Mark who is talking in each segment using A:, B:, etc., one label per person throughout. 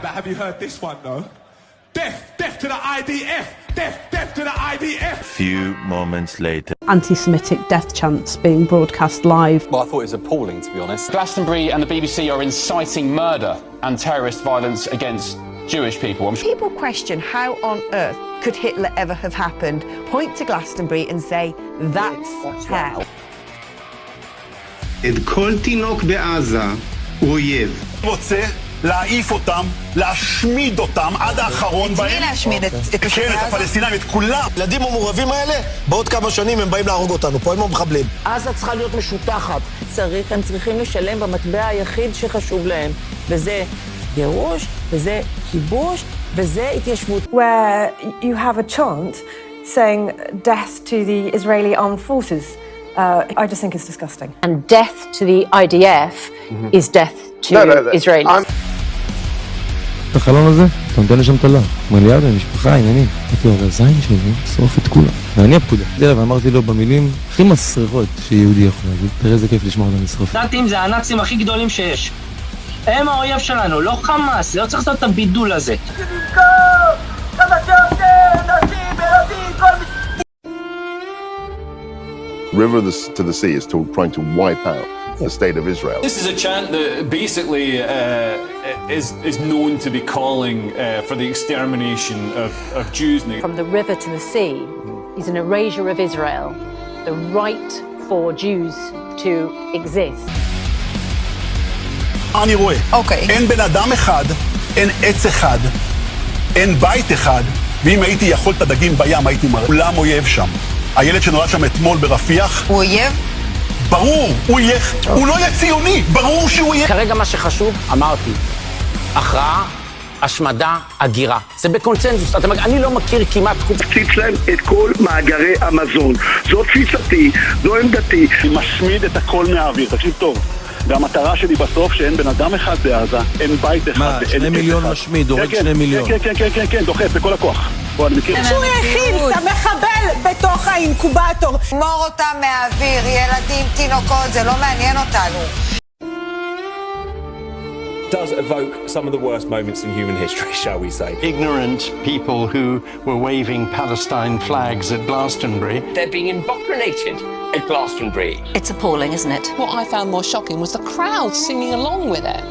A: But have you heard this one though? Death to the IDF! Death to the IDF!
B: A few moments later.
C: Anti-Semitic death chants being broadcast live.
D: Well, I thought it was appalling, to be honest.
E: Glastonbury and the BBC are inciting murder and terrorist violence against Jewish people.
F: People question how on earth could Hitler ever have happened, point to Glastonbury and say, that's how.
G: את כל תינוק בעזה הוא אויב.
H: רוצה להעיף אותם, להשמיד אותם עד האחרון בהם.
F: את מי להשמיד? את
H: כן, את הפלסטינאים, את כולם.
I: ילדים המעורבים האלה, בעוד כמה שנים הם באים להרוג אותנו, פה הם לא מחבלים.
F: עזה צריכה להיות משותחת. הם צריכים לשלם במטבע היחיד שחשוב להם, וזה גירוש, וזה כיבוש, וזה התיישבות.
J: Where you have a chant saying death to the Israeli armed forces. I just think it's disgusting.
C: And death to the IDF is death to Israelis.
K: החלון הזה, אתה נותן לשם תלה, מיליארד, משפחה, עניינים. הייתי אומר, הזין שלי, שרוף את כולם. ואני הפקודה. ואמרתי לו במילים הכי מסריחות שיהודי יכול להגיד, תראה איזה כיף לשמוע אותם לשרוף.
L: נאצים זה הנאצים הכי גדולים שיש. הם האויב שלנו, לא חמאס, לא צריך לעשות את הבידול הזה.
M: River to the sea is trying to wipe out the state of Israel.
N: This is a chant that basically is known to be calling for the extermination of Jews.
C: From the river to the sea is an erasure of Israel, the right for Jews to exist.
H: אני רואה, אין בן אדם אחד, אין עץ אחד, אין בית אחד, ואם הייתי יכול את הדגים בים, הייתי מראה. כולם אויב שם. הילד שנולד שם אתמול ברפיח...
F: הוא אויב?
H: ברור, הוא יהיה... הוא לא יהיה ציוני, ברור שהוא יהיה...
L: כרגע מה שחשוב, אמרתי, הכרעה, השמדה, הגירה. זה בקונצנזוס. אני לא מכיר כמעט...
G: תקציץ להם את כל מאגרי המזון. זו תפיסתי, זו עמדתי.
H: אני משמיד את הכל מהאוויר, תקשיב טוב. והמטרה שלי בסוף שאין בן אדם אחד בעזה, אין בית אחד.
K: מה, 2 מיליון משמיד, הורג 2 מיליון.
H: כן, דוחף בכל הכוח. בוא, אני מכיר.
F: שהוא הכין את המחבל בתוך האינקובטור. מור אותם מהאוויר, ילדים, תינוקות, זה לא מעניין אותנו.
O: Does evoke some of the worst moments in human history, shall we say.
P: Ignorant people who were waving Palestine flags at Glastonbury.
Q: They're being indoctrinated at Glastonbury.
R: It's appalling, isn't it?
S: What I found more shocking was the crowd singing along with it.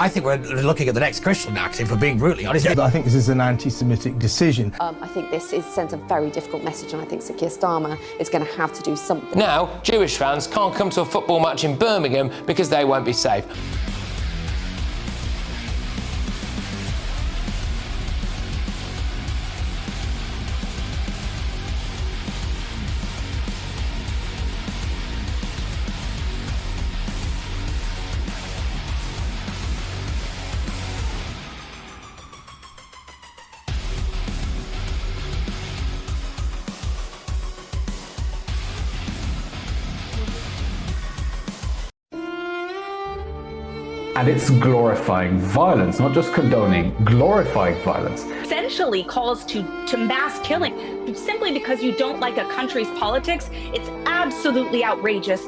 T: I think we're looking at the next Christian act, if we're being brutally honest.
C: I think this is an anti-Semitic decision.
R: I think this sends a very difficult message, and I think Keir Starmer is going to have to do something.
E: Now, Jewish fans can't come to a football match in Birmingham because they won't be safe.
G: And it's glorifying violence, not just condoning, glorifying violence.
D: Essentially calls to mass killing. Simply because you don't like a country's politics, it's absolutely outrageous.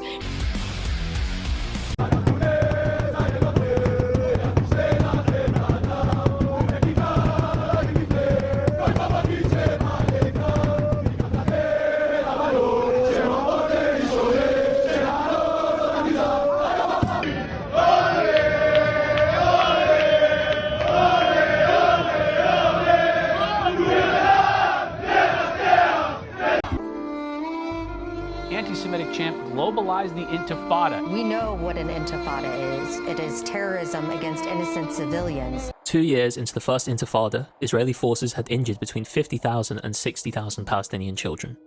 U: anti-Semitic chant globalized the Intifada.
V: We know what an Intifada is. It is terrorism against innocent civilians.
W: 2 years into the first Intifada, Israeli forces had injured between 50,000 and 60,000 Palestinian children.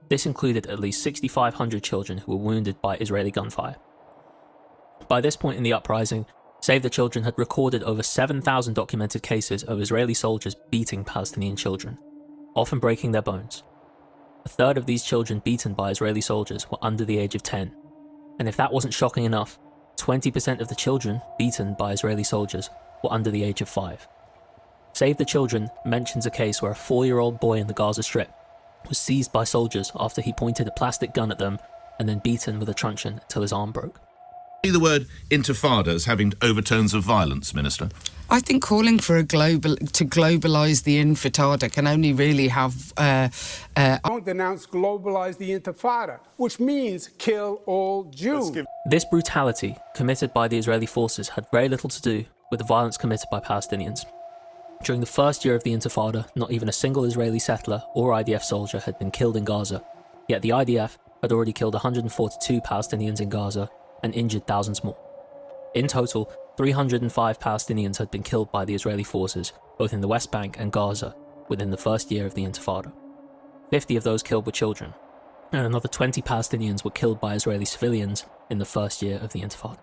W: This included at least 6,500 children who were wounded by Israeli gunfire. By this point in the uprising, Save the Children had recorded over 7,000 documented cases of Israeli soldiers beating Palestinian children, often breaking their bones. A third of these children beaten by Israeli soldiers were under the age of 10, and if that wasn't shocking enough, 20% of the children beaten by Israeli soldiers were under the age of 5. Save the Children mentions a case where a 4-year-old boy in the Gaza Strip was seized by soldiers after he pointed a plastic gun at them and then beaten with a truncheon until his arm broke.
X: See the word intifada as having overtones of violence, Minister?
Y: I think calling for to globalise the Intifada can only really have...
A: Don't denounce globalise the Intifada, which means kill all Jews.
W: This brutality committed by the Israeli forces had very little to do with the violence committed by Palestinians. During the first year of the Intifada, not even a single Israeli settler or IDF soldier had been killed in Gaza, yet the IDF had already killed 142 Palestinians in Gaza and injured thousands more. In total, 305 Palestinians had been killed by the Israeli forces, both in the West Bank and Gaza, within the first year of the Intifada. 50 of those killed were children, and another 20 Palestinians were killed by Israeli civilians in the first year of the Intifada.